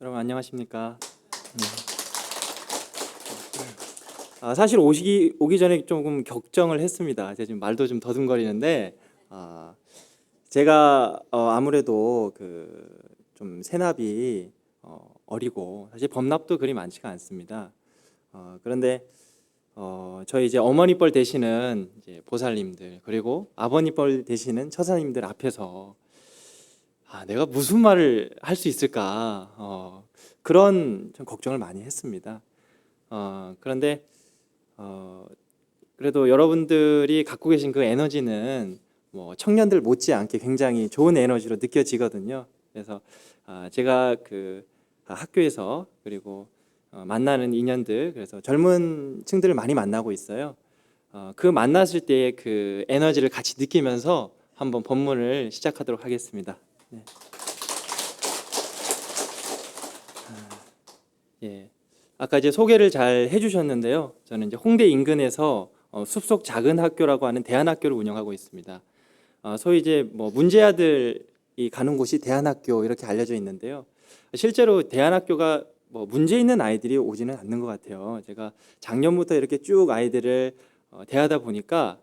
여러분 안녕하십니까? 사실 오기 전에 조금 걱정을 했습니다. 제가 지금 말도 좀 더듬거리는데 제가 아무래도 그 좀 세납이 어리고 사실 범납도 그리 많지가 않습니다. 그런데 저희 이제 어머니 뻘 되시는 이제 보살님들 그리고 아버님 뻘 되시는 처사님들 앞에서 내가 무슨 말을 할 수 있을까 그런 좀 걱정을 많이 했습니다. 그런데 그래도 여러분들이 갖고 계신 그 에너지는 뭐 청년들 못지않게 굉장히 좋은 에너지로 느껴지거든요. 그래서 제가 그 학교에서 그리고 만나는 인연들 그래서 젊은 층들을 많이 만나고 있어요. 그 만났을 때의 그 에너지를 같이 느끼면서 한번 법문을 시작하도록 하겠습니다. 네. 예. 아까 이제 소개를 잘 해주셨는데요. 저는 이제 홍대 인근에서 숲속 작은 학교라고 하는 대안학교를 운영하고 있습니다. 소위 이제 뭐 문제아들이 가는 곳이 대안학교 이렇게 알려져 있는데요. 실제로 대안학교가 뭐 문제 있는 아이들이 오지는 않는 것 같아요. 제가 작년부터 이렇게 쭉 아이들을 대하다 보니까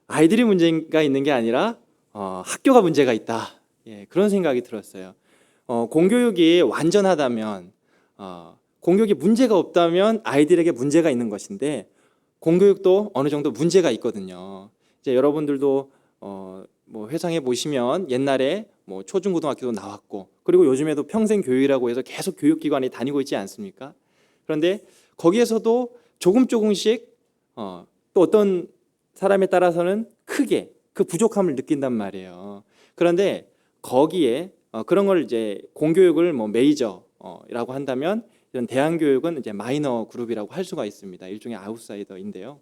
아이들이 문제가 있는 게 아니라 학교가 문제가 있다. 예, 그런 생각이 들었어요. 공교육이 완전하다면 공교육이 문제가 없다면 아이들에게 문제가 있는 것인데 공교육도 어느 정도 문제가 있거든요. 이제 여러분들도 뭐 회상해 보시면 옛날에 뭐 초중고등학교도 나왔고 그리고 요즘에도 평생교육이라고 해서 계속 교육기관에 다니고 있지 않습니까? 그런데 거기에서도 조금씩 또 어떤 사람에 따라서는 크게 그 부족함을 느낀단 말이에요. 그런데 거기에 그런 걸 이제 공교육을 뭐 메이저라고 한다면 이런 대안교육은 이제 마이너 그룹이라고 할 수가 있습니다. 일종의 아웃사이더인데요.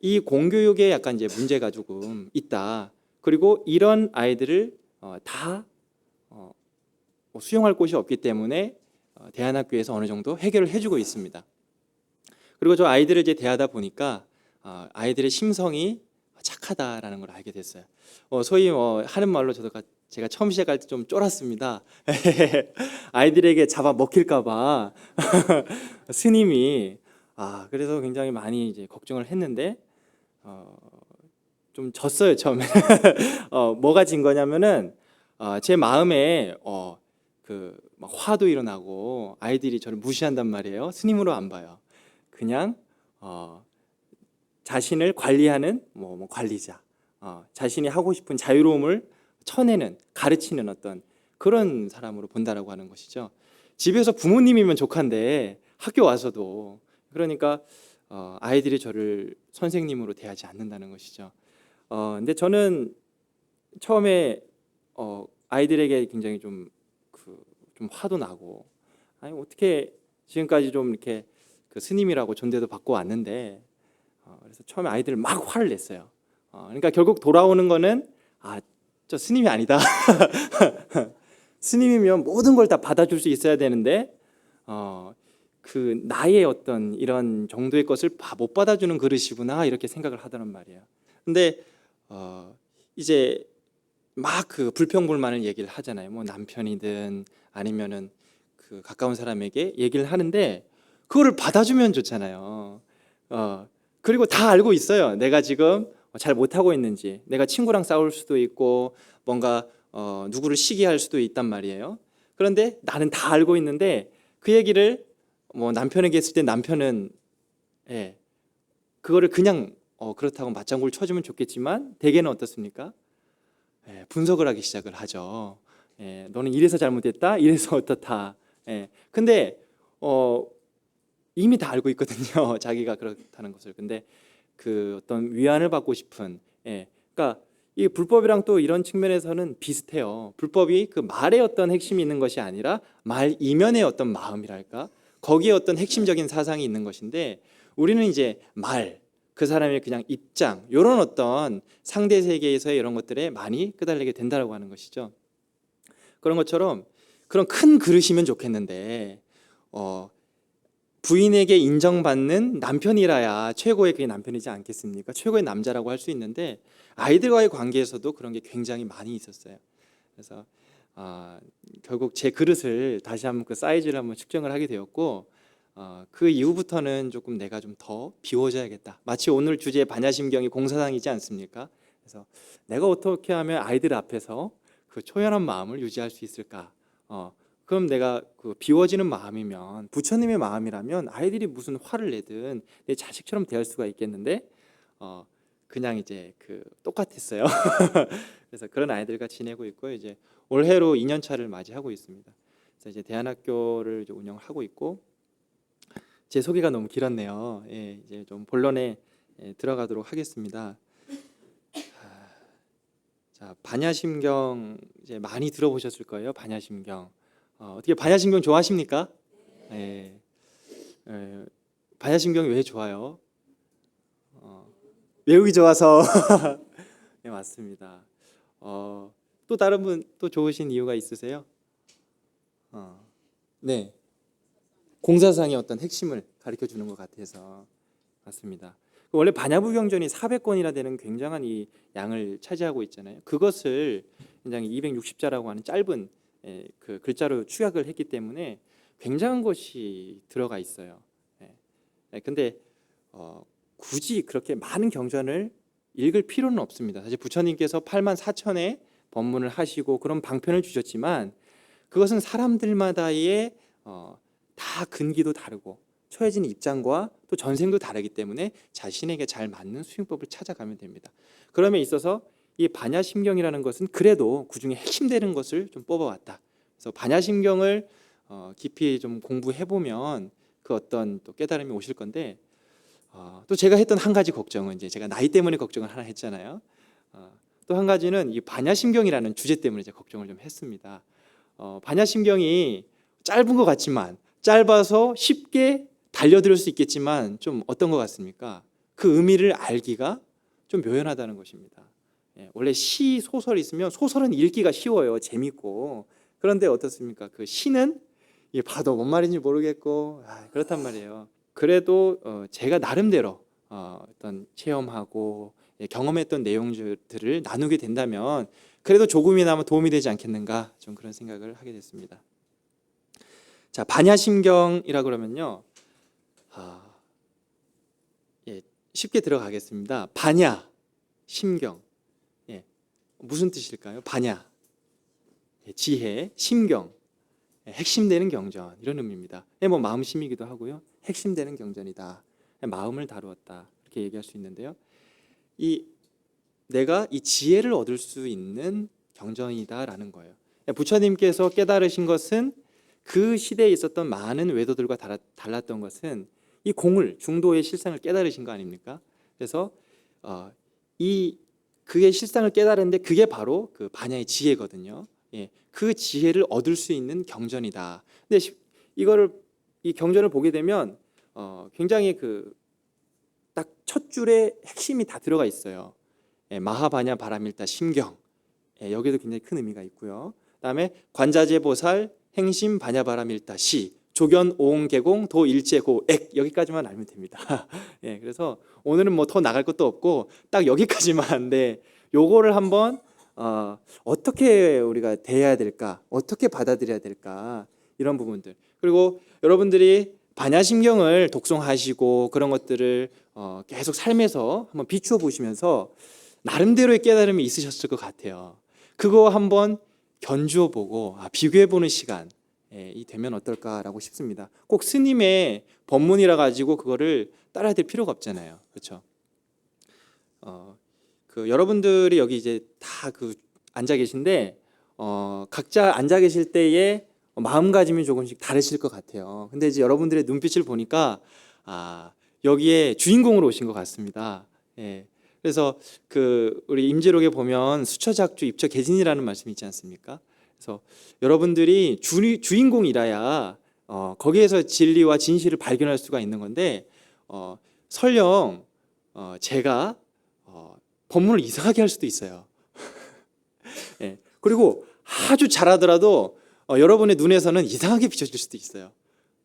이 공교육에 약간 이제 문제가 조금 있다. 그리고 이런 아이들을 다 뭐 수용할 곳이 없기 때문에 대안학교에서 어느 정도 해결을 해주고 있습니다. 그리고 저 아이들을 이제 대하다 보니까 아이들의 심성이 착하다라는 걸 알게 됐어요. 소위 하는 말로 제가 처음 시작할 때 좀 쫄았습니다. 아이들에게 잡아 먹힐까봐 스님이 그래서 굉장히 많이 이제 걱정을 했는데 좀 졌어요 처음에. 뭐가 진 거냐면은 제 마음에 그 막 화도 일어나고 아이들이 저를 무시한단 말이에요. 스님으로 안 봐요. 그냥 자신을 관리하는 뭐 관리자, 자신이 하고 싶은 자유로움을 쳐내는 가르치는 어떤 그런 사람으로 본다라고 하는 것이죠. 집에서 부모님이면 족한데 학교 와서도 그러니까 아이들이 저를 선생님으로 대하지 않는다는 것이죠. 근데 저는 처음에 아이들에게 굉장히 좀 화도 나고 아니 어떻게 지금까지 좀 이렇게 그 스님이라고 존대도 받고 왔는데 그래서 처음에 아이들 막 화를 냈어요. 그러니까 결국 돌아오는 거는 저 스님이 아니다. 스님이면 모든 걸 다 받아줄 수 있어야 되는데 그 나의 어떤 이런 정도의 것을 못 받아주는 그릇이구나 이렇게 생각을 하더란 말이에요. 근데 이제 막 그 불평불만을 얘기를 하잖아요. 뭐 남편이든 아니면은 그 가까운 사람에게 얘기를 하는데 그거를 받아주면 좋잖아요. 그리고 다 알고 있어요. 내가 지금 잘 못하고 있는지, 내가 친구랑 싸울 수도 있고 뭔가 누구를 시기할 수도 있단 말이에요. 그런데 나는 다 알고 있는데 그 얘기를 뭐 남편에게 했을 때 남편은 예, 그거를 그냥 그렇다고 맞장구를 쳐주면 좋겠지만 대개는 어떻습니까? 분석을 하기 시작을 하죠. 너는 이래서 잘못했다, 이래서 어떻다. 근데 이미 다 알고 있거든요. 자기가 그렇다는 것을. 근데 그 어떤 위안을 받고 싶은, 그러니까 이 불법이랑 또 이런 측면에서는 비슷해요. 불법이 그 말에 어떤 핵심이 있는 것이 아니라 말 이면의 어떤 마음이랄까, 거기에 어떤 핵심적인 사상이 있는 것인데 우리는 이제 말, 그 사람의 그냥 입장, 이런 어떤 상대 세계에서의 이런 것들에 많이 끄달리게 된다라고 하는 것이죠. 그런 것처럼 그런 큰 그릇이면 좋겠는데 부인에게 인정받는 남편이라야 최고의 그게 남편이지 않겠습니까? 최고의 남자라고 할 수 있는데 아이들과의 관계에서도 그런 게 굉장히 많이 있었어요. 그래서 결국 제 그릇을 다시 한번 그 사이즈를 한번 측정을 하게 되었고, 그 이후부터는 조금 내가 좀 더 비워져야겠다. 마치 오늘 주제 반야심경이 공사당이지 않습니까? 그래서 내가 어떻게 하면 아이들 앞에서 그 초연한 마음을 유지할 수 있을까? 그럼 내가 그 비워지는 마음이면, 부처님의 마음이라면 아이들이 무슨 화를 내든 내 자식처럼 대할 수가 있겠는데, 그냥 이제 그 똑같았어요. 그래서 그런 아이들과 지내고 있고, 이제 올해로 2년 차를 맞이하고 있습니다. 그래서 이제 대안학교를 이제 운영을 하고 있고, 제 소개가 너무 길었네요. 예, 이제 좀 본론에 들어가도록 하겠습니다. 자, 반야심경 이제 많이 들어보셨을 거예요. 반야심경. 어떻게 반야심경 좋아하십니까? 예. 반야심경이 왜 좋아요? 외우기 좋아서. 네, 맞습니다. 또 다른 분 또 좋으신 이유가 있으세요? 네. 공사상의 어떤 핵심을 가르쳐 주는 것 같아서. 맞습니다. 원래 반야부경전이 400권이나 되는 굉장한 이 양을 차지하고 있잖아요. 그것을 굉장히 260자라고 하는 짧은 그 글자로 축약을 했기 때문에 굉장한 것이 들어가 있어요. 근데 굳이 그렇게 많은 경전을 읽을 필요는 없습니다. 사실 부처님께서 8만 4천의 법문을 하시고 그런 방편을 주셨지만, 그것은 사람들마다의 다 근기도 다르고 처해진 입장과 또 전생도 다르기 때문에 자신에게 잘 맞는 수행법을 찾아가면 됩니다. 그럼에 있어서 이 반야심경이라는 것은 그래도 그 중에 핵심되는 것을 좀 뽑아왔다. 그래서 반야심경을 깊이 좀 공부해 보면 그 어떤 또 깨달음이 오실 건데, 또 제가 했던 한 가지 걱정은, 이제 제가 나이 때문에 걱정을 하나 했잖아요. 또 한 가지는 이 반야심경이라는 주제 때문에 제가 걱정을 좀 했습니다. 반야심경이 짧은 것 같지만, 짧아서 쉽게 달려들 수 있겠지만 좀 어떤 것 같습니까? 그 의미를 알기가 좀 묘연하다는 것입니다. 원래 시, 소설이 있으면 소설은 읽기가 쉬워요. 재밌고. 그런데 어떻습니까? 그 시는 봐도 뭔 말인지 모르겠고 그렇단 말이에요. 그래도 제가 나름대로 어떤 체험하고 경험했던 내용들을 나누게 된다면 그래도 조금이나마 도움이 되지 않겠는가, 좀 그런 생각을 하게 됐습니다. 자, 반야심경이라 그러면요, 쉽게 들어가겠습니다. 반야, 심경, 무슨 뜻일까요? 반야, 지혜, 심경, 핵심되는 경전, 이런 의미입니다. 뭐 마음심이기도 하고요, 핵심되는 경전이다, 마음을 다루었다, 이렇게 얘기할 수 있는데요. 내가 이 지혜를 얻을 수 있는 경전이다라는 거예요. 부처님께서 깨달으신 것은 그 시대에 있었던 많은 외도들과 달랐던 것은 이 공을, 중도의 실상을 깨달으신 거 아닙니까? 그래서 그의 실상을 깨달았는데 그게 바로 그 반야의 지혜거든요. 그 지혜를 얻을 수 있는 경전이다. 근데 이 경전을 보게 되면 굉장히 그 딱 첫 줄에 핵심이 다 들어가 있어요. 마하반야 바라밀타 심경, 여기도 굉장히 큰 의미가 있고요. 그다음에 관자재보살 행심 반야바라밀타 시, 조견 오옹개공 도일제고액, 여기까지만 알면 됩니다. 그래서 오늘은 뭐 더 나갈 것도 없고 딱 여기까지만. 요거를 한번 어떻게 우리가 대해야 될까, 어떻게 받아들여야 될까, 이런 부분들. 그리고 여러분들이 반야심경을 독송하시고 그런 것들을 계속 삶에서 한번 비추어 보시면서 나름대로의 깨달음이 있으셨을 것 같아요. 그거 한번 견주어 보고 비교해 보는 시간이 되면 어떨까라고 싶습니다. 꼭 스님의 법문이라 가지고 그거를 따라야 될 필요가 없잖아요. 그렇죠? 여러분들이 여기 이제 다 앉아 계신데 각자 앉아 계실 때의 마음가짐이 조금씩 다르실 것 같아요. 근데 이제 여러분들의 눈빛을 보니까 여기에 주인공으로 오신 것 같습니다. 그래서 우리 임지록에 보면 수처작주 입처계진이라는 말씀이 있지 않습니까? 그래서 여러분들이 주인공이라야 거기에서 진리와 진실을 발견할 수가 있는 건데, 설령 제가 법문을 이상하게 할 수도 있어요. 그리고 아주 잘하더라도 여러분의 눈에서는 이상하게 비춰질 수도 있어요.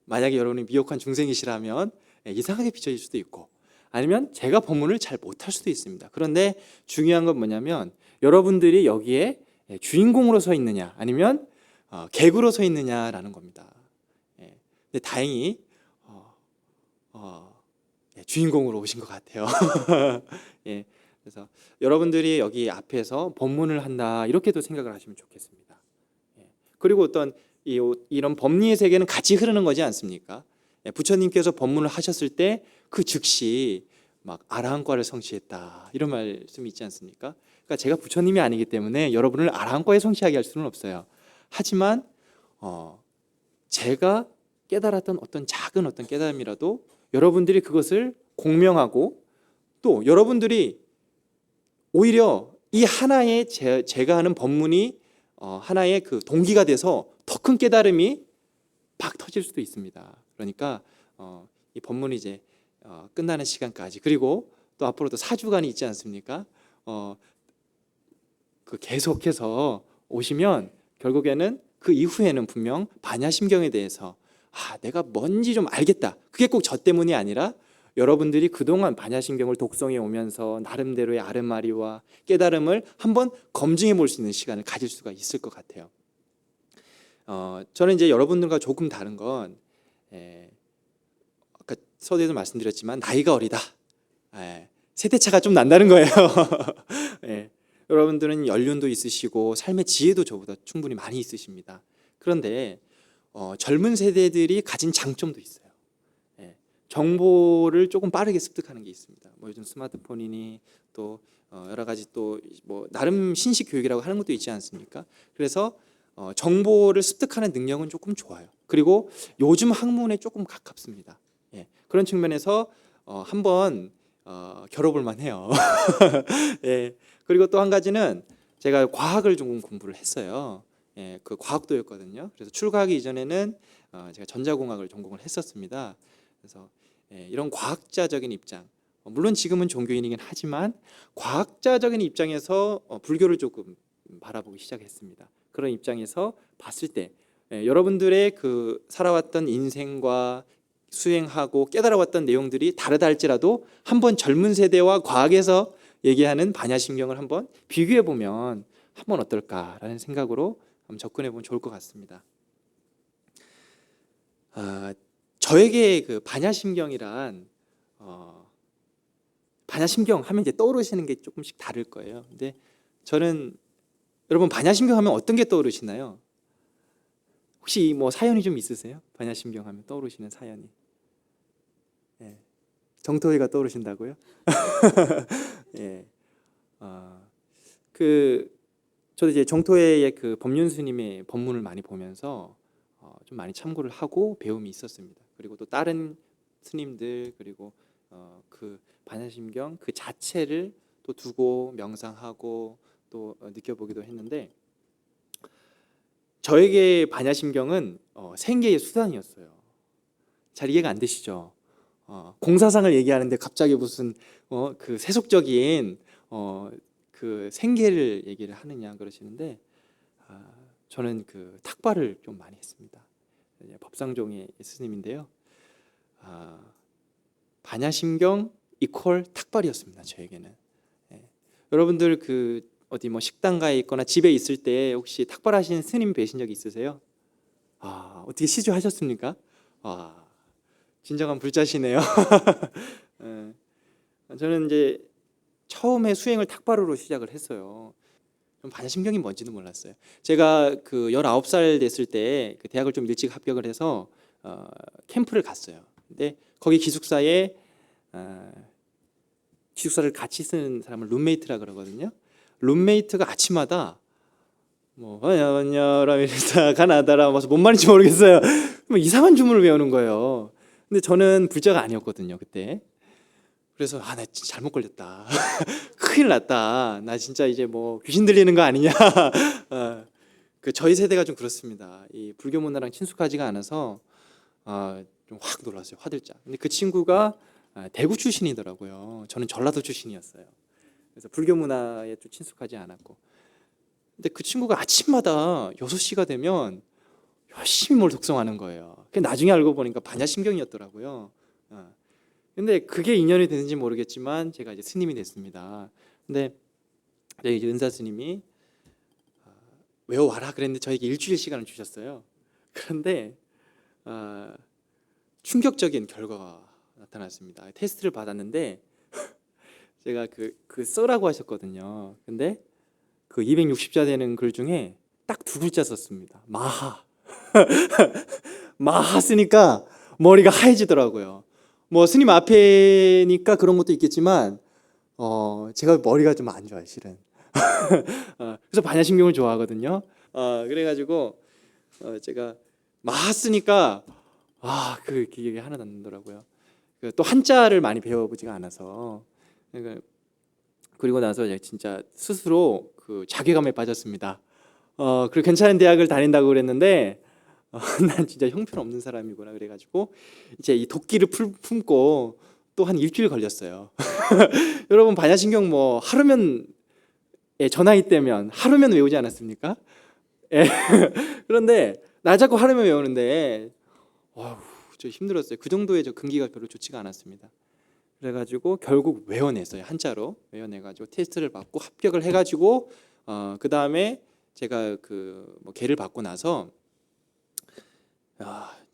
만약에 여러분이 미혹한 중생이시라면 이상하게 비춰질 수도 있고, 아니면 제가 법문을 잘 못할 수도 있습니다. 그런데 중요한 건 뭐냐면 여러분들이 여기에 주인공으로 서 있느냐 아니면 객으로 서 있느냐라는 겁니다. 근데 다행히 주인공으로 오신 것 같아요. 예, 그래서 여러분들이 여기 앞에서 법문을 한다 이렇게도 생각을 하시면 좋겠습니다. 그리고 어떤 이런 법리의 세계는 같이 흐르는 거지 않습니까? 부처님께서 법문을 하셨을 때 그 즉시 막 아라한과를 성취했다 이런 말씀이 있지 않습니까? 그러니까 제가 부처님이 아니기 때문에 여러분을 아라한과에 성취하게 할 수는 없어요. 하지만 제가 깨달았던 어떤 작은 어떤 깨달음이라도 여러분들이 그것을 공명하고 또 여러분들이 오히려 이 하나의 제가 하는 법문이 하나의 그 동기가 돼서 더 큰 깨달음이 막 터질 수도 있습니다. 그러니까 이 법문이 이제 끝나는 시간까지 그리고 또 앞으로도 4주간이 있지 않습니까? 그 계속해서 오시면 결국에는 그 이후에는 분명 반야심경에 대해서 내가 뭔지 좀 알겠다. 그게 꼭 저 때문이 아니라 여러분들이 그동안 반야심경을 독송해 오면서 나름대로의 아름마리와 깨달음을 한번 검증해 볼 수 있는 시간을 가질 수가 있을 것 같아요. 저는 이제 여러분들과 조금 다른 건 아까 서두에도 말씀드렸지만 나이가 어리다. 세대차가 좀 난다는 거예요. 여러분들은 연륜도 있으시고 삶의 지혜도 저보다 충분히 많이 있으십니다. 그런데 젊은 세대들이 가진 장점도 있어요. 정보를 조금 빠르게 습득하는 게 있습니다. 뭐 요즘 스마트폰이니 또 여러 가지 또 뭐 나름 신식 교육이라고 하는 것도 있지 않습니까? 그래서 정보를 습득하는 능력은 조금 좋아요. 그리고 요즘 학문에 조금 가깝습니다. 그런 측면에서 한번 겨뤄볼 만해요. 그리고 또 한 가지는 제가 과학을 좀 공부를 했어요. 그 과학도였거든요. 그래서 출가하기 이전에는 제가 전자공학을 전공을 했었습니다. 그래서 이런 과학자적인 입장, 물론 지금은 종교인이긴 하지만 과학자적인 입장에서 불교를 조금 바라보기 시작했습니다. 그런 입장에서 봤을 때 여러분들의 그 살아왔던 인생과 수행하고 깨달아왔던 내용들이 다르다 할지라도 한번 젊은 세대와 과학에서 얘기하는 반야심경을 한번 비교해 보면 한번 어떨까라는 생각으로 한번 접근해 보면 좋을 것 같습니다. 저에게 그 반야심경이란 반야심경 하면 이제 떠오르시는 게 조금씩 다를 거예요. 근데 저는 여러분 반야심경 하면 어떤 게 떠오르시나요? 혹시 뭐 사연이 좀 있으세요? 반야심경 하면 떠오르시는 사연이? 정토회가 떠오르신다고요? 예. 저도 이제 정토회의 그 법륜 스님의 법문을 많이 보면서 좀 많이 참고를 하고 배움이 있었습니다. 그리고 또 다른 스님들 그리고 그 반야심경 그 자체를 또 두고 명상하고 또 느껴보기도 했는데 저에게 반야심경은 생계의 수단이었어요. 잘 이해가 안 되시죠? 공사상을 얘기하는데 갑자기 무슨 그 세속적인 그 생계를 얘기를 하느냐 그러시는데 저는 그 탁발을 좀 많이 했습니다. 법상종의 스님인데요. 반야심경 이퀄 탁발이었습니다. 저에게는. 여러분들 그 어디 뭐 식당가에 있거나 집에 있을 때 혹시 탁발하신 스님 뵈신 적 있으세요? 어떻게 시주하셨습니까? 진정한 불자시네요. 저는 이제 처음에 수행을 탁발으로 시작을 했어요. 반야심경이 뭔지도 몰랐어요. 제가 그 19살 됐을 때 그 대학을 좀 일찍 합격을 해서 캠프를 갔어요. 근데 거기 기숙사에 기숙사를 같이 쓰는 사람을 룸메이트라 그러거든요. 룸메이트가 아침마다 뭐 라면서 가나다라 뭔 말인지 모르겠어요. 뭐 이상한 주문을 외우는 거예요. 근데 저는 불자가 아니었거든요 그때. 그래서 나 진짜 잘못 걸렸다. 큰일 났다. 나 진짜 이제 뭐 귀신 들리는 거 아니냐. 그 저희 세대가 좀 그렇습니다. 이 불교 문화랑 친숙하지가 않아서 좀 확 놀랐어요. 화들짝. 근데 그 친구가 대구 출신이더라고요. 저는 전라도 출신이었어요. 그래서 불교 문화에 좀 친숙하지 않았고. 근데 그 친구가 아침마다 6시가 되면 열심히 뭘 독송하는 거예요. 나중에 알고 보니까 반야심경이었더라고요. 근데 그게 인연이 되는지 모르겠지만 제가 이제 스님이 됐습니다. 근데 이제 은사 스님이 외워와라 그랬는데 저에게 일주일 시간을 주셨어요. 그런데 충격적인 결과가 나타났습니다. 테스트를 받았는데 제가 그 써라고 하셨거든요. 근데 그 260자 되는 글 중에 딱 두 글자 썼습니다. 마하. 마하 쓰니까 머리가 하얘지더라고요. 뭐 스님 앞에니까 그런 것도 있겠지만 제가 머리가 좀 안 좋아요, 실은. 그래서 반야심경을 좋아하거든요. 그래가지고 제가 마하 쓰니까 그 기억이 하나도 안 나더라고요. 또 한자를 많이 배워보지가 않아서. 그리고 나서 진짜 스스로 그 자괴감에 빠졌습니다. 그리고 괜찮은 대학을 다닌다고 그랬는데 난 진짜 형편없는 사람이구나 그래가지고 이제 이 도끼를 품고 또 한 일주일 걸렸어요. 여러분 반야심경 뭐 하루면 저 나이 때면 하루면 외우지 않았습니까? 예. 그런데 날 잡고 하루면 외우는데 저 힘들었어요. 그 정도의 저 근기가 별로 좋지가 않았습니다. 그래가지고 결국 외워냈어요. 한자로 외워내가지고 테스트를 받고 합격을 해가지고 그 다음에 제가 뭐 개를 받고 나서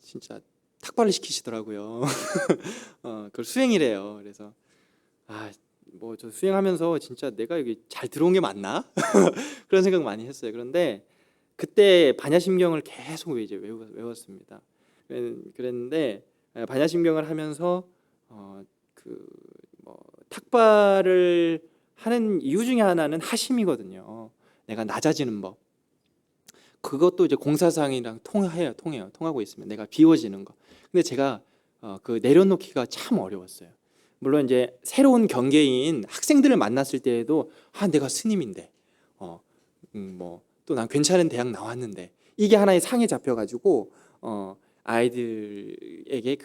진짜 탁발을 시키시더라고요. 그걸 수행이래요. 그래서 뭐 저 수행하면서 진짜 내가 여기 잘 들어온 게 맞나? 그런 생각 많이 했어요. 그런데 그때 반야심경을 계속 이제 외웠습니다. 그랬는데 반야심경을 하면서 뭐 탁발을 하는 이유 중에 하나는 하심이거든요. 내가 낮아지는 법. 그것도 이제 공사상이랑 통하고 있으면 내가 비워지는 거. 근데 제가 그 내려놓기가 참 어려웠어요. 물론 이제 새로운 경계인 학생들을 만났을 때에도 내가 스님인데 뭐 또 난 괜찮은 대학 나왔는데 이게 하나의 상에 잡혀가지고 아이들에게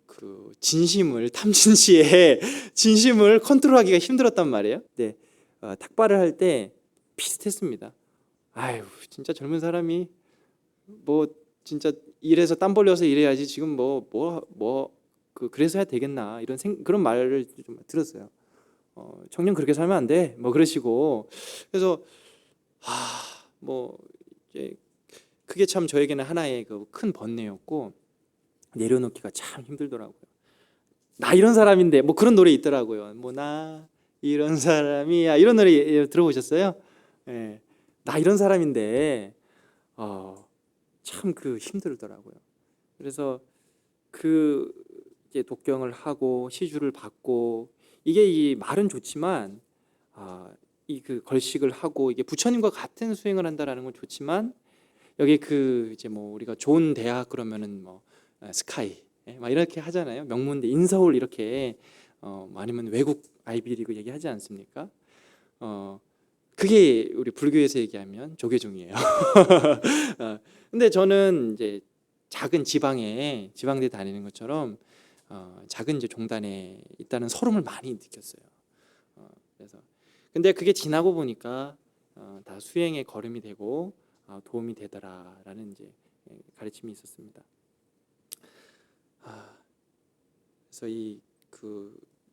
그 진심을 탐진치에 진심을 컨트롤하기가 힘들었단 말이에요. 네, 탁발을 할 때 비슷했습니다. 진짜 젊은 사람이 뭐 진짜 일해서 땀 벌려서 일해야지 지금 그래서 해야 되겠나 이런 그런 말을 좀 들었어요. 청년 그렇게 살면 안 돼. 뭐 그러시고 그래서 뭐 이제 그게 참 저에게는 하나의 그 큰 번뇌였고 내려놓기가 참 힘들더라고요. 나 이런 사람인데 뭐 그런 노래 있더라고요. 뭐 나 이런 사람이야 이런 노래 들어보셨어요? 예. 나 이런 사람인데 참 힘들더라고요. 그래서 이제 독경을 하고 시주를 받고 이게 이 말은 좋지만 이 걸식을 하고 이게 부처님과 같은 수행을 한다라는 건 좋지만 여기 이제 뭐 우리가 좋은 대학 그러면은 뭐 스카이 막 이렇게 하잖아요. 명문대 인서울 이렇게 아니면 외국 아이비리그 얘기하지 않습니까? 그게 우리 불교에서 얘기하면 조계종이에요. 근데 저는 이제 작은 지방대 다니는 것처럼 작은 이제 종단에 있다는 서름을 많이 느꼈어요. 그래서 근데 그게 지나고 보니까 다 수행의 걸음이 되고 도움이 되더라라는 이제 가르침이 있었습니다. 그래서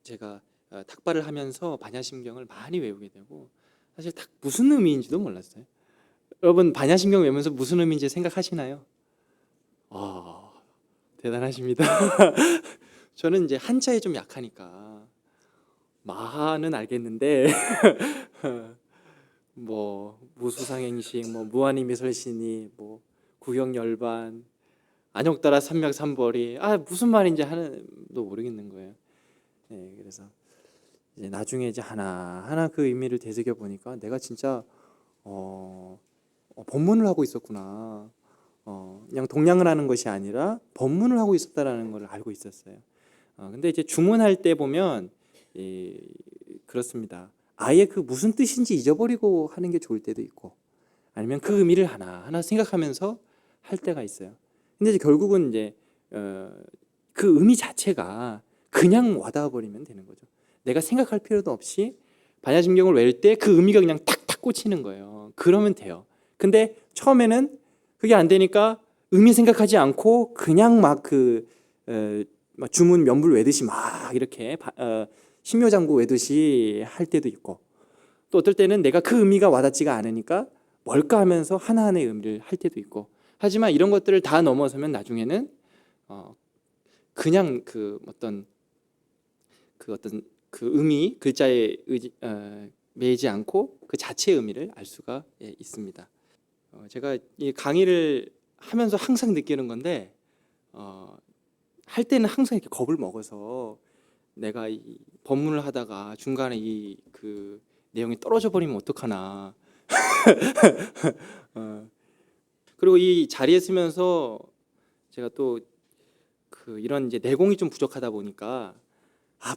제가 탁발을 하면서 반야심경을 많이 외우게 되고 사실 무슨 의미인지도 몰랐어요. 여러분 반야심경 외우면서 무슨 의미인지 생각하시나요? 대단하십니다. 저는 이제 한자에 좀 약하니까 마하는 알겠는데 뭐 무수상행식, 뭐 무한히미설신이, 뭐 구경열반, 안욕따라 삼맥삼벌이 무슨 말인지 하나도 모르겠는 거예요. 네, 그래서 이제 나중에 이제 하나하나 그 의미를 되새겨 보니까 내가 진짜 법문을 하고 있었구나. 그냥 동량을 하는 것이 아니라 법문을 하고 있었다라는 걸 알고 있었어요. 근데 이제 주문할 때 보면 그렇습니다. 아예 그 무슨 뜻인지 잊어버리고 하는 게 좋을 때도 있고 아니면 그 의미를 하나하나 생각하면서 할 때가 있어요. 근데 이제 결국은 이제 그 의미 자체가 그냥 와닿아 버리면 되는 거죠. 내가 생각할 필요도 없이 반야심경을 외울 때 그 의미가 그냥 탁탁 꽂히는 거예요. 그러면 돼요. 근데 처음에는 그게 안 되니까 의미 생각하지 않고 그냥 막 주문 면불 외듯이 막 이렇게 신묘장구 외듯이 할 때도 있고 또 어떨 때는 내가 그 의미가 와닿지가 않으니까 뭘까 하면서 하나하나의 의미를 할 때도 있고, 하지만 이런 것들을 다 넘어서면 나중에는 그냥 어떤 그 의미, 글자에 매이지 않고 그 자체의 의미를 알 수가 있습니다. 제가 이 강의를 하면서 항상 느끼는 건데, 할 때는 항상 이렇게 겁을 먹어서 내가 이 법문을 하다가 중간에 이 그 내용이 떨어져 버리면 어떡하나. 그리고 이 자리에 서면서 제가 또 이런 이제 내공이 좀 부족하다 보니까,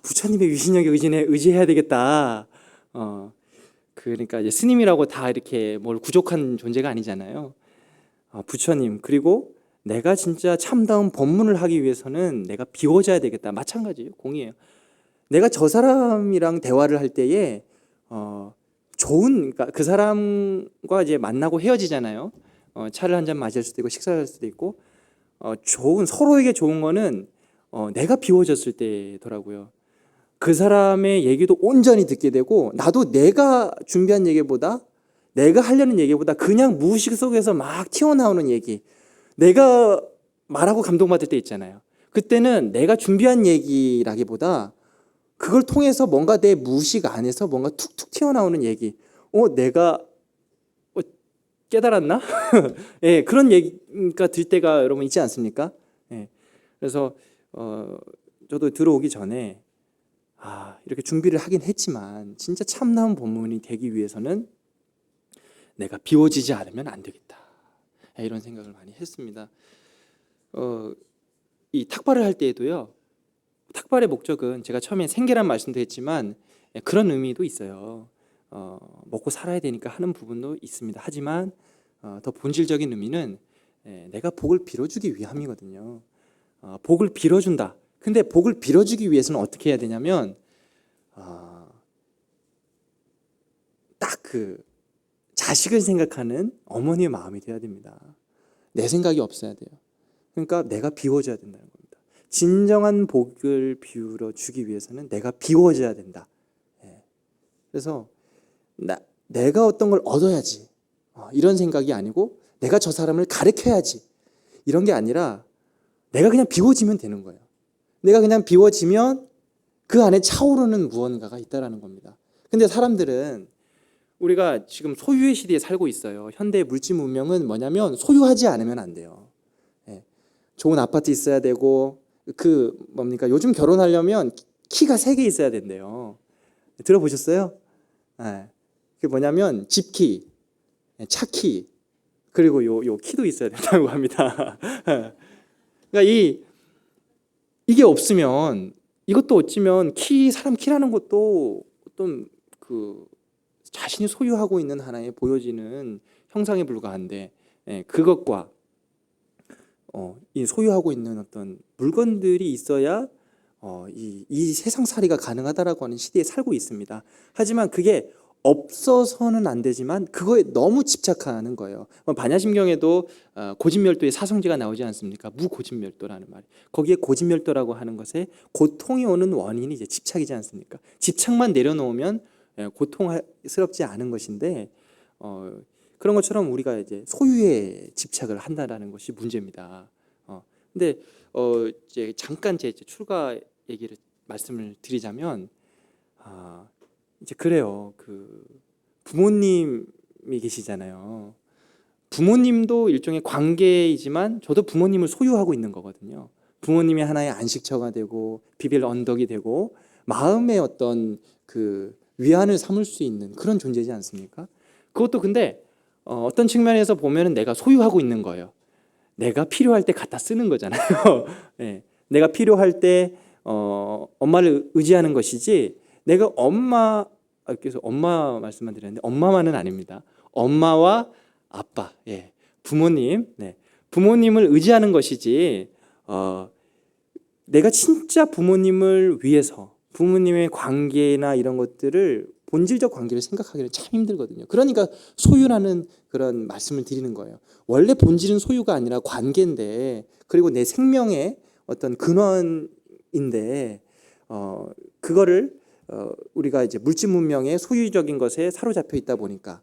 부처님의 위신력에 의지해야 되겠다. 그러니까 이제 스님이라고 다 이렇게 뭘 부족한 존재가 아니잖아요. 부처님, 그리고 내가 진짜 참다운 법문을 하기 위해서는 내가 비워져야 되겠다. 마찬가지예요. 공이에요. 내가 저 사람이랑 대화를 할 때에 그러니까 그 사람과 이제 만나고 헤어지잖아요. 차를 한 잔 마실 수도 있고 식사를 할 수도 있고, 서로에게 좋은 거는 내가 비워졌을 때더라고요. 그 사람의 얘기도 온전히 듣게 되고, 나도 내가 준비한 얘기보다, 내가 하려는 얘기보다 그냥 무의식 속에서 막 튀어나오는 얘기, 내가 말하고 감동받을 때 있잖아요. 그때는 내가 준비한 얘기라기보다 그걸 통해서 뭔가 내 무의식 안에서 뭔가 툭툭 튀어나오는 얘기, 내가 깨달았나? 예, 그런 얘기가 들 때가 여러분 있지 않습니까? 예, 그래서 저도 들어오기 전에 이렇게 준비를 하긴 했지만 진짜 참나온 법문이 되기 위해서는 내가 비워지지 않으면 안 되겠다, 이런 생각을 많이 했습니다. 이 탁발을 할 때에도요, 탁발의 목적은 제가 처음에 생계란 말씀도 했지만 그런 의미도 있어요. 먹고 살아야 되니까 하는 부분도 있습니다. 하지만 더 본질적인 의미는 내가 복을 빌어주기 위함이거든요. 복을 빌어준다. 근데 복을 빌어주기 위해서는 어떻게 해야 되냐면 딱 자식을 생각하는 어머니의 마음이 돼야 됩니다. 내 생각이 없어야 돼요. 그러니까 내가 비워져야 된다는 겁니다. 진정한 복을 빌어주기 위해서는 내가 비워져야 된다. 그래서 내가 어떤 걸 얻어야지, 이런 생각이 아니고 내가 저 사람을 가르쳐야지, 이런 게 아니라 내가 그냥 비워지면 되는 거예요. 내가 그냥 비워지면 그 안에 차오르는 무언가가 있다라는 겁니다. 근데 사람들은, 우리가 지금 소유의 시대에 살고 있어요. 현대의 물질 문명은 뭐냐면 소유하지 않으면 안 돼요. 좋은 아파트 있어야 되고, 요즘 결혼하려면 키가 3개 있어야 된대요. 들어보셨어요? 그게 뭐냐면 집키, 차키, 그리고 요 키도 있어야 된다고 합니다. 그러니까 이게 없으면, 이것도 어찌면 사람 키라는 것도 어떤 자신이 소유하고 있는 하나에 보여지는 형상에 불과한데, 그것과 이 소유하고 있는 어떤 물건들이 있어야 이 세상살이가 가능하다라고 하는 시대에 살고 있습니다. 하지만 그게 없어서는 안 되지만 그거에 너무 집착하는 거예요. 반야심경에도 고진멸도의 사성제가 나오지 않습니까? 무고진멸도라는 말이. 거기에 고진멸도라고 하는 것에 고통이 오는 원인이 이제 집착이지 않습니까? 집착만 내려놓으면 고통스럽지 않은 것인데, 그런 것처럼 우리가 이제 소유에 집착을 한다라는 것이 문제입니다. 근데 이제 잠깐 제 출가 얘기를 말씀을 드리자면, 이제 그래요. 부모님이 계시잖아요. 부모님도 일종의 관계이지만 저도 부모님을 소유하고 있는 거거든요. 부모님이 하나의 안식처가 되고 비빌 언덕이 되고 마음의 어떤 위안을 삼을 수 있는 그런 존재지 않습니까? 그것도 근데 어떤 측면에서 보면은 내가 소유하고 있는 거예요. 내가 필요할 때 갖다 쓰는 거잖아요. 네. 내가 필요할 때 엄마를 의지하는 것이지, 내가 그래서 엄마 말씀만 드렸는데 엄마만은 아닙니다. 엄마와 아빠, 부모님, 부모님을 의지하는 것이지, 내가 진짜 부모님을 위해서 부모님의 관계나 이런 것들을, 본질적 관계를 생각하기는 참 힘들거든요. 그러니까 소유라는 그런 말씀을 드리는 거예요. 원래 본질은 소유가 아니라 관계인데, 그리고 내 생명의 어떤 근원인데, 그거를 우리가 이제 물질 문명의 소유적인 것에 사로잡혀 있다 보니까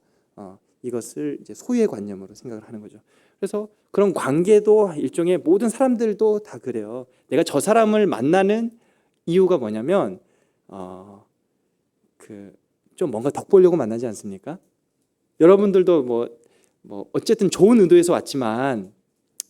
이것을 이제 소유의 관념으로 생각을 하는 거죠. 그래서 그런 관계도 일종의 모든 사람들도 다 그래요. 내가 저 사람을 만나는 이유가 뭐냐면 그 좀 뭔가 덕 보려고 만나지 않습니까? 여러분들도 뭐 어쨌든 좋은 의도에서 왔지만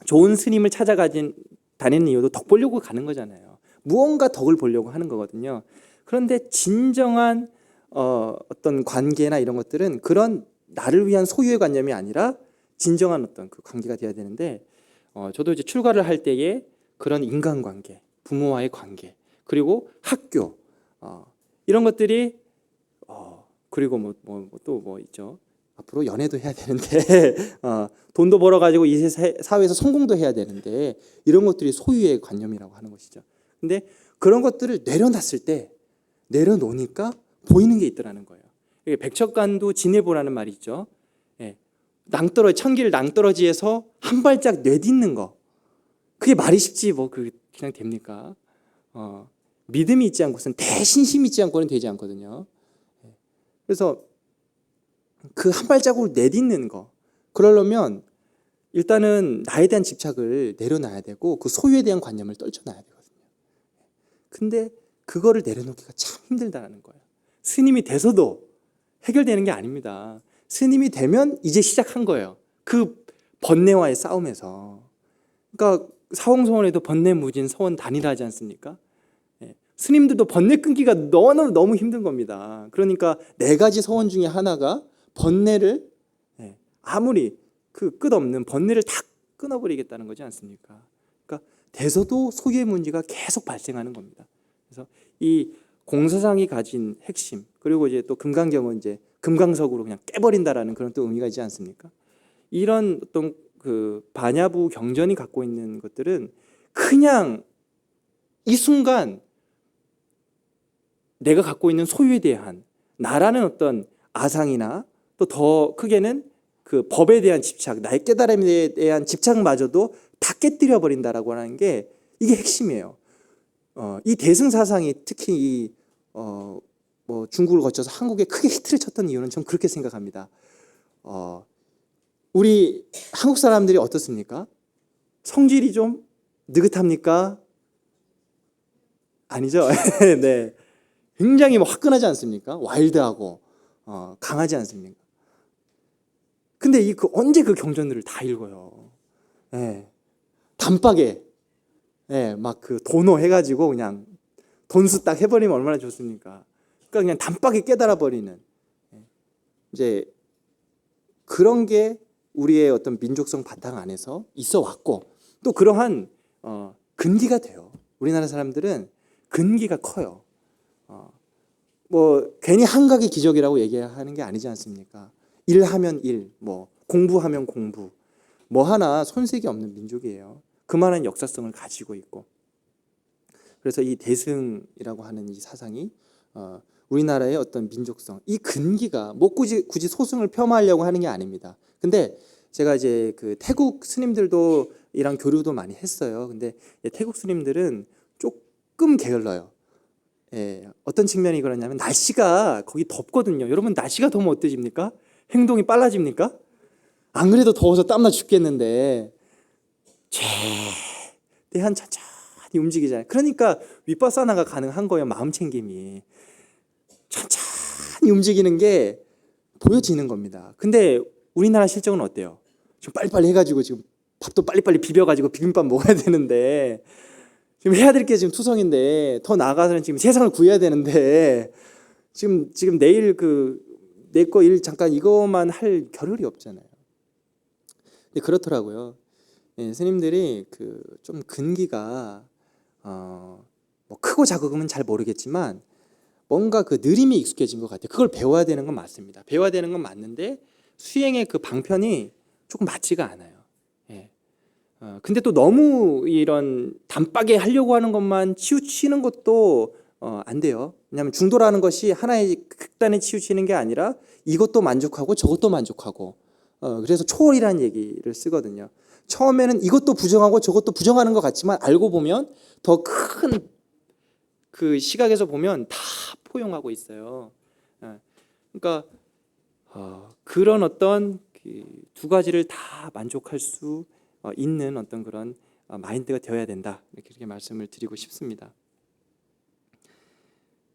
좋은 스님을 찾아가진 다니는 이유도 덕 보려고 가는 거잖아요. 무언가 덕을 보려고 하는 거거든요. 그런데 진정한 어떤 관계나 이런 것들은 그런 나를 위한 소유의 관념이 아니라 진정한 어떤 그 관계가 돼야 되는데 저도 이제 출가를 할 때에 그런 인간관계, 부모와의 관계, 그리고 학교 이런 것들이 그리고 또 뭐 있죠. 앞으로 연애도 해야 되는데 돈도 벌어가지고 이 사회에서 성공도 해야 되는데 이런 것들이 소유의 관념이라고 하는 것이죠. 근데 그런 것들을 내려놨을 때 내려놓으니까 보이는 게 있더라는 거예요. 백척간도 지내보라는 말이 있죠. 예. 천길 낭떠러지에서 한 발짝 내딛는 거. 그게 말이 쉽지 그냥 됩니까? 믿음이 있지 않고선 대신심이 있지 않고는 되지 않거든요. 그래서 그 한 발자국을 내딛는 거. 그러려면 일단은 나에 대한 집착을 내려놔야 되고 그 소유에 대한 관념을 떨쳐놔야 되거든요. 근데 그거를 내려놓기가 참 힘들다는 거예요. 스님이 돼서도 해결되는 게 아닙니다. 스님이 되면 이제 시작한 거예요. 그 번뇌와의 싸움에서. 그러니까 사홍서원에도 번뇌무진 서원 단이라 하지 않습니까? 스님들도 번뇌 끊기가 너무 힘든 겁니다. 그러니까 4가지 서원 중에 하나가 번뇌를 아무리 그 끝없는 번뇌를 다 끊어버리겠다는 거지 않습니까? 그러니까 돼서도 소유의 문제가 계속 발생하는 겁니다. 그래서 이 공서상이 가진 핵심, 그리고 이제 또 금강경은 이제 금강석으로 그냥 깨버린다라는 그런 또 의미가 있지 않습니까? 이런 어떤 그 반야부 경전이 갖고 있는 것들은 그냥 이 순간 내가 갖고 있는 소유에 대한 나라는 어떤 아상이나 또 더 크게는 그 법에 대한 집착, 나의 깨달음에 대한 집착마저도 다 깨뜨려 버린다라고 하는 게 이게 핵심이에요. 이 대승사상이 특히 중국을 거쳐서 한국에 크게 히트를 쳤던 이유는 전 그렇게 생각합니다. 우리 한국 사람들이 어떻습니까? 성질이 좀 느긋합니까? 아니죠. 네. 굉장히 화끈하지 않습니까? 와일드하고 강하지 않습니까? 근데 언제 그 경전들을 다 읽어요? 예. 단박에 막 그 도노 해가지고 그냥 돈수 딱 해버리면 얼마나 좋습니까? 그러니까 그냥 단박에 깨달아 버리는 이제 그런 게 우리의 어떤 민족성 바탕 안에서 있어 왔고 또 그러한 근기가 돼요. 우리나라 사람들은 근기가 커요. 괜히 한각의 기적이라고 얘기하는 게 아니지 않습니까? 일하면 일, 공부하면 공부, 하나 손색이 없는 민족이에요. 그만한 역사성을 가지고 있고. 그래서 이 대승이라고 하는 이 사상이 우리나라의 어떤 민족성, 이 근기가 굳이 소승을 폄하하려고 하는 게 아닙니다. 근데 제가 이제 그 태국 스님들도 이랑 교류도 많이 했어요. 근데 태국 스님들은 조금 게을러요. 어떤 측면이 그러냐면 날씨가 거기 덥거든요. 여러분 날씨가 더우면 어떠십니까? 행동이 빨라집니까? 안 그래도 더워서 땀나 죽겠는데 최대한 천천히 움직이잖아요. 그러니까 윗바사나가 가능한 거예요. 마음 챙김이 천천히 움직이는 게 보여지는 겁니다. 근데 우리나라 실정은 어때요? 지금 빨리빨리 해가지고 지금 밥도 빨리빨리 비벼가지고 비빔밥 먹어야 되는데 지금 해야 될 게 지금 투성인데 더 나아가서는 지금 세상을 구해야 되는데 지금 내일 내 거 일 잠깐 이것만 할 겨를이 없잖아요. 근데 그렇더라고요. 스님들이 좀 근기가 크고 작음은 잘 모르겠지만 뭔가 그 느림이 익숙해진 것 같아요. 그걸 배워야 되는 건 맞습니다. 배워야 되는 건 맞는데 수행의 그 방편이 조금 맞지가 않아요. 근데 또 너무 이런 단박에 하려고 하는 것만 치우치는 것도 안 돼요. 왜냐하면 중도라는 것이 하나의 극단에 치우치는 게 아니라 이것도 만족하고 저것도 만족하고 그래서 초월이라는 얘기를 쓰거든요. 처음에는 이것도 부정하고 저것도 부정하는 것 같지만 알고 보면 더 큰 그 시각에서 보면 다 포용하고 있어요. 그러니까 그런 어떤 그 두 가지를 다 만족할 수 있는 어떤 그런 마인드가 되어야 된다, 이렇게 말씀을 드리고 싶습니다.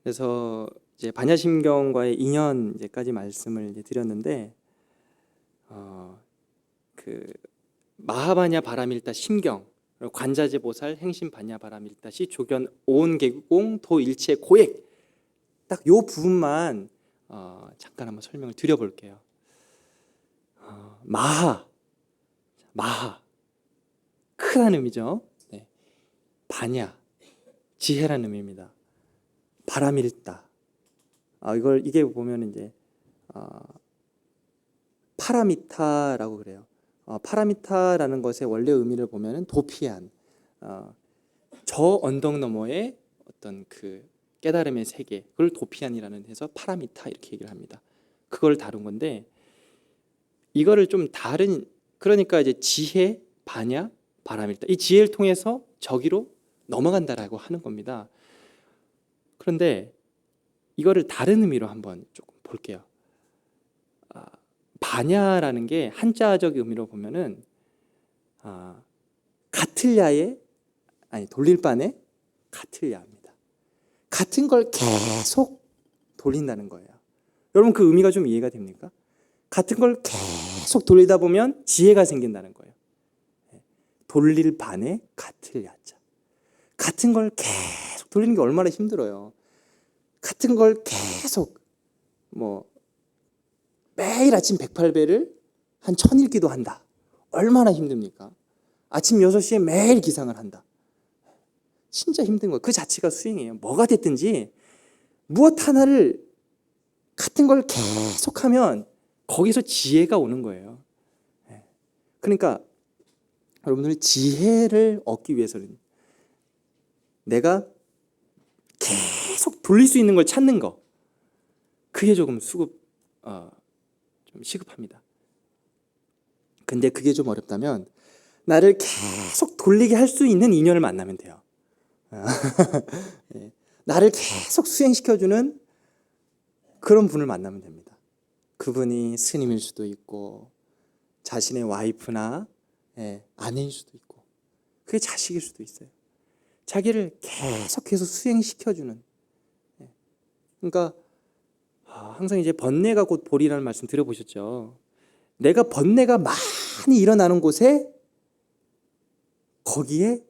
그래서 이제 반야심경과의 인연까지 말씀을 이제 드렸는데, 그 마하바냐 바라밀다 심경, 관자재 보살 행심 반야 바라밀다시 조견 오온계공 도일체 고액, 딱 요 부분만 잠깐 한번 설명을 드려볼게요. 마하 크다는 의미죠. 네. 바냐 지혜라는 의미입니다. 바라밀다, 이게 보면 이제 파라미타라고 그래요. 파라미타라는 것의 원래 의미를 보면은 도피한, 저 언덕 너머의 어떤 그 깨달음의 세계, 그걸 도피한이라는 해서 파라미타 이렇게 얘기를 합니다. 그걸 다룬 건데, 이거를 좀 다른, 그러니까 이제 지혜, 반야, 바람일다, 이 지혜를 통해서 저기로 넘어간다라고 하는 겁니다. 그런데 이거를 다른 의미로 한번 조금 볼게요. 반야라는 게 한자적 의미로 보면은 같을야의, 아니 돌릴반의 같을야입니다. 같은 걸 계속 돌린다는 거예요. 여러분 그 의미가 좀 이해가 됩니까? 같은 걸 계속 돌리다 보면 지혜가 생긴다는 거예요. 돌릴 반에 같을 야자. 같은 걸 계속 돌리는 게 얼마나 힘들어요. 같은 걸 계속 매일 아침 108배를 한 1000읽기도 한다. 얼마나 힘듭니까? 아침 6시에 매일 기상을 한다. 진짜 힘든 거예요. 그 자체가 수행이에요. 뭐가 됐든지 무엇 하나를 같은 걸 계속하면 거기서 지혜가 오는 거예요. 그러니까 여러분들이 지혜를 얻기 위해서는 내가 계속 돌릴 수 있는 걸 찾는 거, 그게 조금 좀 시급합니다. 근데 그게 좀 어렵다면 나를 계속 돌리게 할 수 있는 인연을 만나면 돼요. 나를 계속 수행시켜주는 그런 분을 만나면 됩니다. 그분이 스님일 수도 있고 자신의 와이프나 아내일 수도 있고 그게 자식일 수도 있어요. 자기를 계속해서 수행시켜주는. 그러니까 항상 이제 번뇌가 곧 보리라는 말씀 들어보셨죠? 내가 번뇌가 많이 일어나는 곳에 거기에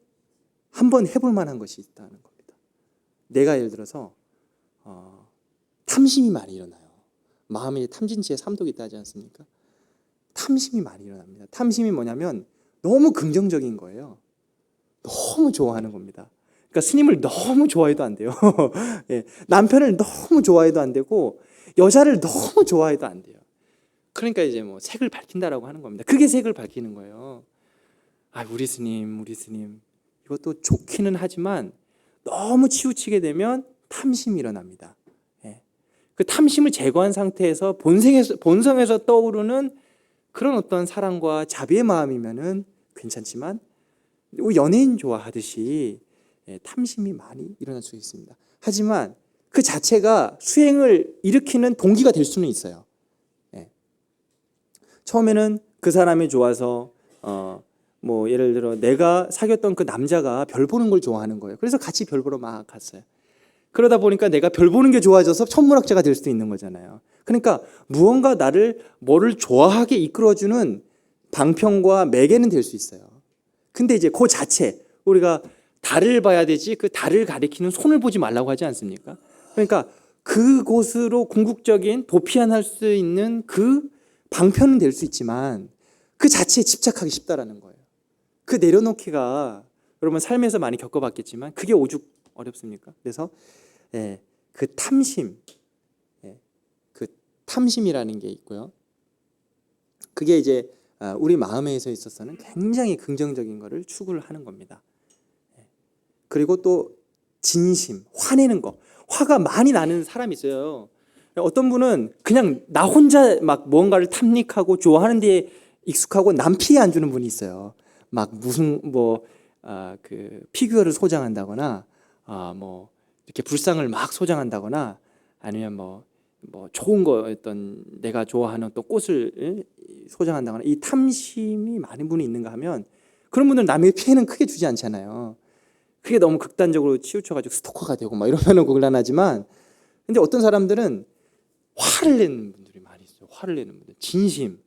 한번 해볼 만한 것이 있다는 겁니다. 내가 예를 들어서 탐심이 많이 일어나요. 마음에 탐진치에 삼독이 있다 하지 않습니까? 탐심이 많이 일어납니다. 탐심이 뭐냐면 너무 긍정적인 거예요. 너무 좋아하는 겁니다. 그러니까 스님을 너무 좋아해도 안 돼요. 남편을 너무 좋아해도 안 되고 여자를 너무 좋아해도 안 돼요. 그러니까 이제 색을 밝힌다라고 하는 겁니다. 그게 색을 밝히는 거예요. 우리 스님 이것도 좋기는 하지만 너무 치우치게 되면 탐심이 일어납니다. 그 탐심을 제거한 상태에서 본성에서 떠오르는 그런 어떤 사랑과 자비의 마음이면은 괜찮지만 연예인 좋아하듯이 탐심이 많이 일어날 수 있습니다. 하지만 그 자체가 수행을 일으키는 동기가 될 수는 있어요. 처음에는 그 사람이 좋아서 예를 들어 내가 사귀었던 그 남자가 별 보는 걸 좋아하는 거예요. 그래서 같이 별 보러 막 갔어요. 그러다 보니까 내가 별 보는 게 좋아져서 천문학자가 될 수도 있는 거잖아요. 그러니까 무언가 뭐를 좋아하게 이끌어주는 방편과 매개는 될 수 있어요. 근데 이제 그 자체, 우리가 달을 봐야 되지 그 달을 가리키는 손을 보지 말라고 하지 않습니까? 그러니까 그곳으로 궁극적인 도피안할 수 있는 그 방편은 될 수 있지만 그 자체에 집착하기 쉽다라는 거예요. 그 내려놓기가 여러분 삶에서 많이 겪어봤겠지만 그게 오죽 어렵습니까? 그래서 그 탐심이라는 게 있고요. 그게 이제 우리 마음에 있어서는 굉장히 긍정적인 거를 추구를 하는 겁니다. 그리고 또 진심, 화내는 거. 화가 많이 나는 사람이 있어요. 어떤 분은 그냥 나 혼자 막 무언가를 탐닉하고 좋아하는 데에 익숙하고 남 피해 안 주는 분이 있어요. 막 무슨 그 피규어를 소장한다거나 이렇게 불상을 막 소장한다거나 아니면 뭐 좋은 거 어떤 내가 좋아하는 또 꽃을 소장한다거나 이 탐심이 많은 분이 있는가 하면 그런 분들은 남에게 피해는 크게 주지 않잖아요. 그게 너무 극단적으로 치우쳐가지고 스토커가 되고 막 이러면은 곤란하지만, 근데 어떤 사람들은 화를 내는 분들이 많이 있어요. 화를 내는 분들, 진심,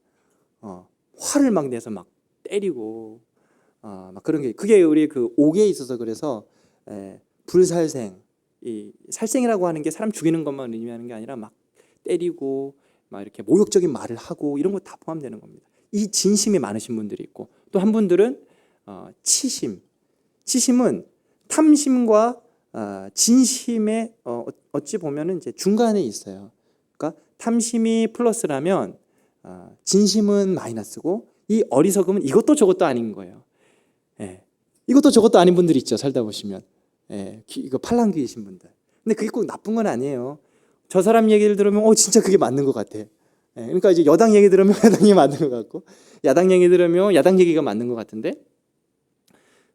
화를 막 내서 막 때리고, 막 그런 게, 그게 우리 그 옥에 있어서 그래서 불살생, 이 살생이라고 하는 게 사람 죽이는 것만 의미하는 게 아니라 막 때리고 막 이렇게 모욕적인 말을 하고 이런 거 다 포함되는 겁니다. 이 진심이 많으신 분들이 있고, 또 한 분들은 치심. 치심은 탐심과 진심의 어찌 보면은 이제 중간에 있어요. 그러니까 탐심이 플러스라면 진심은 마이너스고, 이 어리석음은 이것도 저것도 아닌 거예요. 예. 이것도 저것도 아닌 분들이 있죠. 살다 보시면. 예. 이거 팔랑귀이신 분들. 근데 그게 꼭 나쁜 건 아니에요. 저 사람 얘기를 들으면 진짜 그게 맞는 것 같아. 예. 그러니까 이제 여당 얘기 들으면 여당이 맞는 것 같고, 야당 얘기 들으면 야당 얘기가 맞는 것 같은데,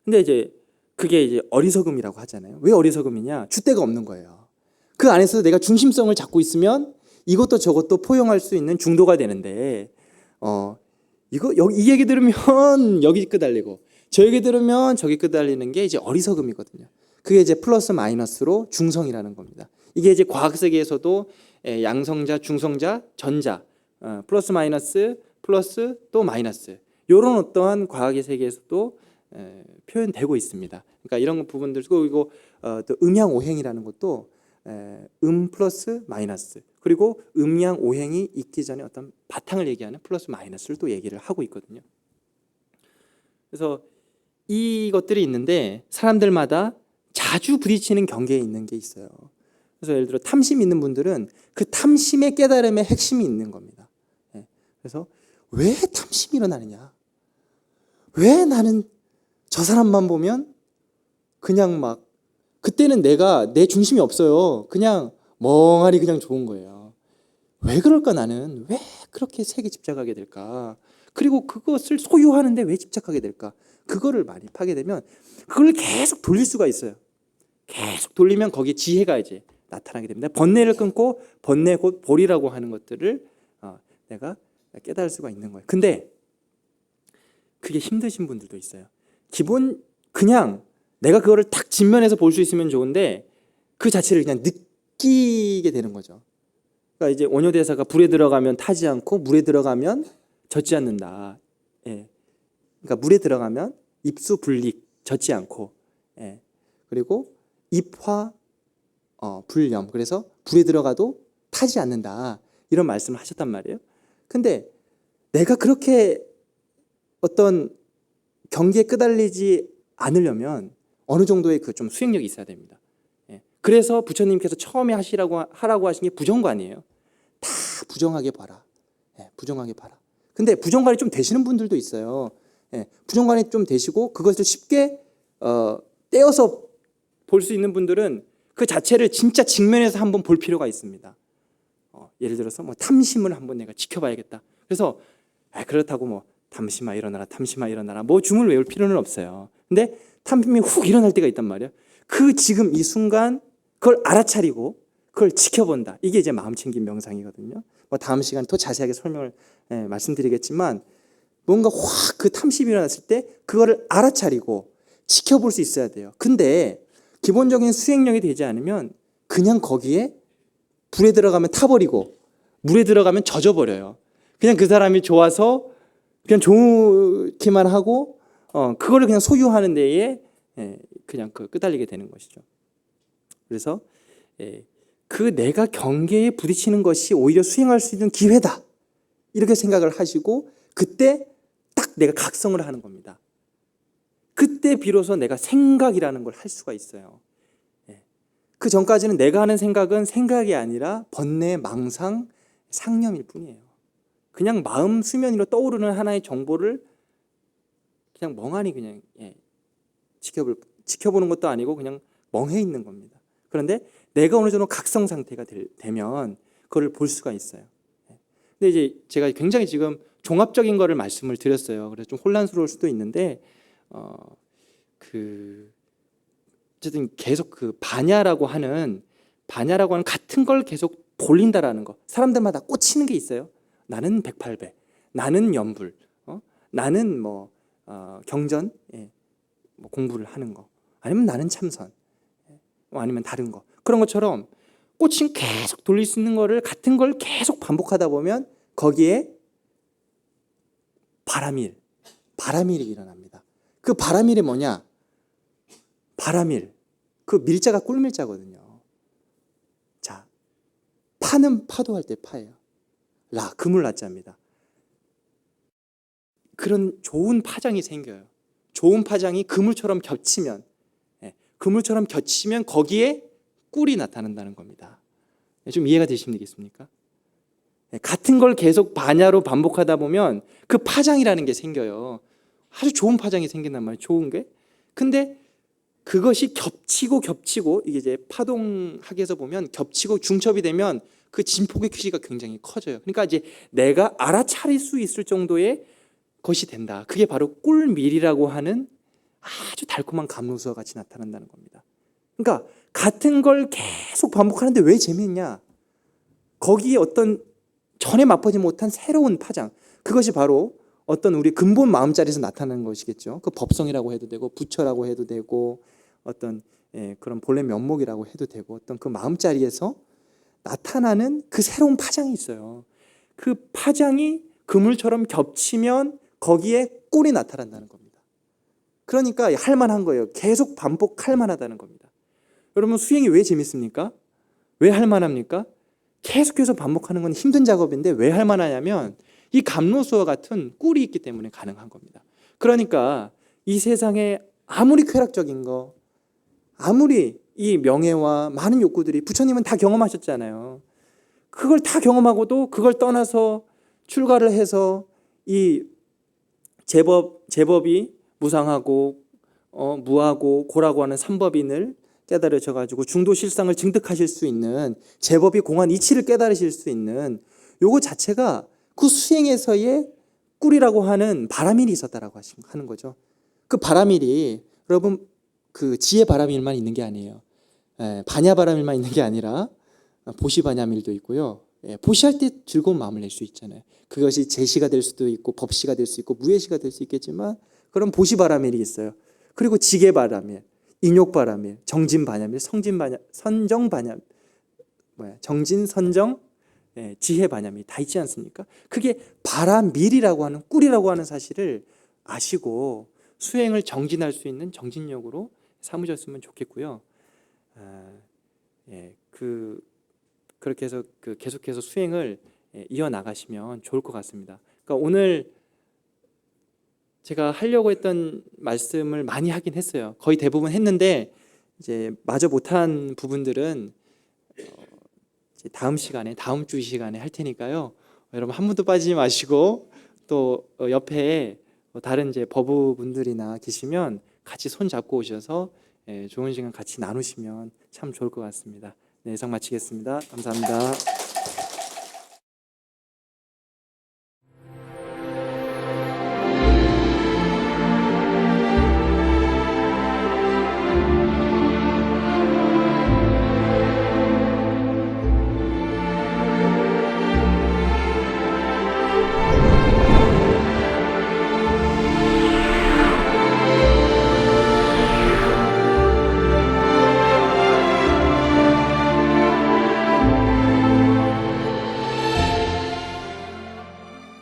근데 이제 그게 이제 어리석음이라고 하잖아요. 왜 어리석음이냐? 줏대가 없는 거예요. 그 안에서 내가 중심성을 잡고 있으면 이것도 저것도 포용할 수 있는 중도가 되는데, 이 얘기 들으면 여기 끄달리고 저 얘기 들으면 저기 끄달리는 게 이제 어리석음이거든요. 그게 이제 플러스 마이너스로 중성이라는 겁니다. 이게 이제 과학 세계에서도 양성자, 중성자, 전자, 플러스 마이너스, 플러스 또 마이너스, 이런 어떠한 과학의 세계에서도 표현되고 있습니다. 그러니까 이런 부분들, 그리고 또 음양 오행이라는 것도 플러스 마이너스, 그리고 음양 오행이 있기 전에 어떤 바탕을 얘기하는 플러스 마이너스를 또 얘기를 하고 있거든요. 그래서 이것들이 있는데 사람들마다 자주 부딪히는 경계에 있는 게 있어요. 그래서 예를 들어 탐심 있는 분들은 그 탐심의 깨달음의 핵심이 있는 겁니다. 그래서 왜 탐심이 일어나느냐? 왜 나는 저 사람만 보면 그냥 막, 그때는 내 중심이 없어요. 그냥 멍하니 그냥 좋은 거예요. 왜 그럴까? 나는 왜 그렇게 색에 집착하게 될까? 그리고 그것을 소유하는데 왜 집착하게 될까? 그거를 많이 파게 되면 그걸 계속 돌릴 수가 있어요. 계속 돌리면 거기에 지혜가 이제 나타나게 됩니다. 번뇌를 끊고 번뇌 곧 볼이라고 하는 것들을 내가 깨달을 수가 있는 거예요. 근데 그게 힘드신 분들도 있어요. 기본 그냥 내가 그거를 딱 진면에서 볼 수 있으면 좋은데 그 자체를 그냥 느끼게 되는 거죠. 그러니까 이제 원효대사가 불에 들어가면 타지 않고 물에 들어가면 젖지 않는다. 예. 그러니까 물에 들어가면 입수 불릭, 젖지 않고, 예. 그리고 입화 불염, 그래서 불에 들어가도 타지 않는다, 이런 말씀을 하셨단 말이에요. 근데 내가 그렇게 어떤 경계에 끄달리지 않으려면 어느 정도의 그 좀 수행력이 있어야 됩니다. 예. 그래서 부처님께서 처음에 하라고 하신 게 부정관이에요. 다 부정하게 봐라. 예, 부정하게 봐라. 근데 부정관이 좀 되시는 분들도 있어요. 예, 부정관이 좀 되시고 그것을 쉽게 떼어서 볼 수 있는 분들은 그 자체를 진짜 직면에서 한번 볼 필요가 있습니다. 예를 들어서 뭐 탐심을 한번 내가 지켜봐야겠다. 그래서 그렇다고 뭐 탐심아 일어나라, 탐심아 일어나라, 뭐 줌을 외울 필요는 없어요. 근데 탐심이 훅 일어날 때가 있단 말이에요. 그 지금 이 순간 그걸 알아차리고 그걸 지켜본다. 이게 이제 마음챙김 명상이거든요. 뭐 다음 시간에 더 자세하게 설명을 말씀드리겠지만, 뭔가 확 그 탐심이 일어났을 때 그거를 알아차리고 지켜볼 수 있어야 돼요. 근데 기본적인 수행력이 되지 않으면 그냥 거기에 불에 들어가면 타버리고 물에 들어가면 젖어버려요. 그냥 그 사람이 좋아서 그냥 좋기만 하고 그거를 그냥 소유하는 데에 그냥 끄달리게 되는 것이죠. 그래서 그 내가 경계에 부딪히는 것이 오히려 수행할 수 있는 기회다, 이렇게 생각을 하시고 그때 딱 내가 각성을 하는 겁니다. 그때 비로소 내가 생각이라는 걸 할 수가 있어요. 그 전까지는 내가 하는 생각은 생각이 아니라 번뇌, 망상, 상념일 뿐이에요. 그냥 마음 수면 위로 떠오르는 하나의 정보를 그냥 멍하니 그냥 지켜보는 것도 아니고 그냥 멍해 있는 겁니다. 그런데 내가 어느 정도 각성 상태가 되면 그걸 볼 수가 있어요. 근데 이제 제가 굉장히 지금 종합적인 거를 말씀을 드렸어요. 그래서 좀 혼란스러울 수도 있는데 어쨌든 계속 그 반야라고 하는 같은 걸 계속 돌린다라는 거. 사람들마다 꽂히는 게 있어요. 나는 108배, 나는 연불, 나는 경전, 뭐 공부를 하는 거, 아니면 나는 참선, 아니면 다른 거. 그런 것처럼 꽂힌 계속 돌릴 수 있는 거를 같은 걸 계속 반복하다 보면 거기에 바라밀이 일어납니다. 그 바라밀이 뭐냐? 바라밀. 그 밀자가 꿀밀자거든요. 자, 파는 파도할 때 파예요. 그물 라자입니다. 그런 좋은 파장이 생겨요. 좋은 파장이 그물처럼 겹치면, 그물처럼 겹치면 거기에 꿀이 나타난다는 겁니다. 좀 이해가 되십니까? 같은 걸 계속 반야로 반복하다 보면 그 파장이라는 게 생겨요. 아주 좋은 파장이 생긴단 말이에요. 좋은 게. 근데 그것이 겹치고 이게 이제 파동학에서 보면 겹치고 중첩이 되면 그 진폭의 크기가 굉장히 커져요. 그러니까 이제 내가 알아차릴 수 있을 정도의 것이 된다. 그게 바로 꿀밀이라고 하는 아주 달콤한 감로수와 같이 나타난다는 겁니다. 그러니까 같은 걸 계속 반복하는데 왜 재미있냐? 거기에 어떤 전에 맛보지 못한 새로운 파장, 그것이 바로 어떤 우리 근본 마음자리에서 나타나는 것이겠죠. 그 법성이라고 해도 되고 부처라고 해도 되고 어떤 그런 본래 면목이라고 해도 되고 어떤 그 마음자리에서 나타나는 그 새로운 파장이 있어요. 그 파장이 그물처럼 겹치면 거기에 꿀이 나타난다는 겁니다. 그러니까 할만한 거예요. 계속 반복할 만하다는 겁니다. 여러분, 수행이 왜 재밌습니까? 왜 할만합니까? 계속해서 반복하는 건 힘든 작업인데 왜 할만하냐면 이 감로수와 같은 꿀이 있기 때문에 가능한 겁니다. 그러니까 이 세상에 아무리 쾌락적인 거, 아무리 이 명예와 많은 욕구들이 부처님은 다 경험하셨잖아요. 그걸 다 경험하고도 그걸 떠나서 출가를 해서 이 제법이 무상하고 무하고 고라고 하는 삼법인을 깨달으셔가지고 중도실상을 증득하실 수 있는, 제법이 공한 이치를 깨달으실 수 있는 요거 자체가 그 수행에서의 꿀이라고 하는 바라밀이 있었다라고 하는 거죠. 그 바라밀이 여러분 그 지혜 바라밀만 있는 게 아니에요. 반야 바라밀만 있는 게 아니라 보시 반야밀도 있고요. 보시할 때 즐거운 마음을 낼 수 있잖아요. 그것이 제시가 될 수도 있고 법시가 될 수 있고 무예시가 될 수 있겠지만 그런 보시 바라밀이 있어요. 그리고 지계 바라밀, 인욕 바라밀, 정진 반야밀, 선정 반야밀, 정진 선정 지혜 반야밀 다 있지 않습니까? 그게 바라밀이라고 하는 꿀이라고 하는 사실을 아시고 수행을 정진할 수 있는 정진력으로 삼으셨으면 좋겠고요. 그렇게 해서 계속해서 수행을 이어나가시면 좋을 것 같습니다. 그러니까 오늘 제가 하려고 했던 말씀을 많이 하긴 했어요. 거의 대부분 했는데 이제 마저 못한 부분들은 이제 다음 주 시간에 할 테니까요. 여러분 한 분도 빠지지 마시고 또 옆에 다른 이제 법우분들이나 계시면 같이 손 잡고 오셔서 좋은 시간 같이 나누시면 참 좋을 것 같습니다. 네, 이상 마치겠습니다. 감사합니다.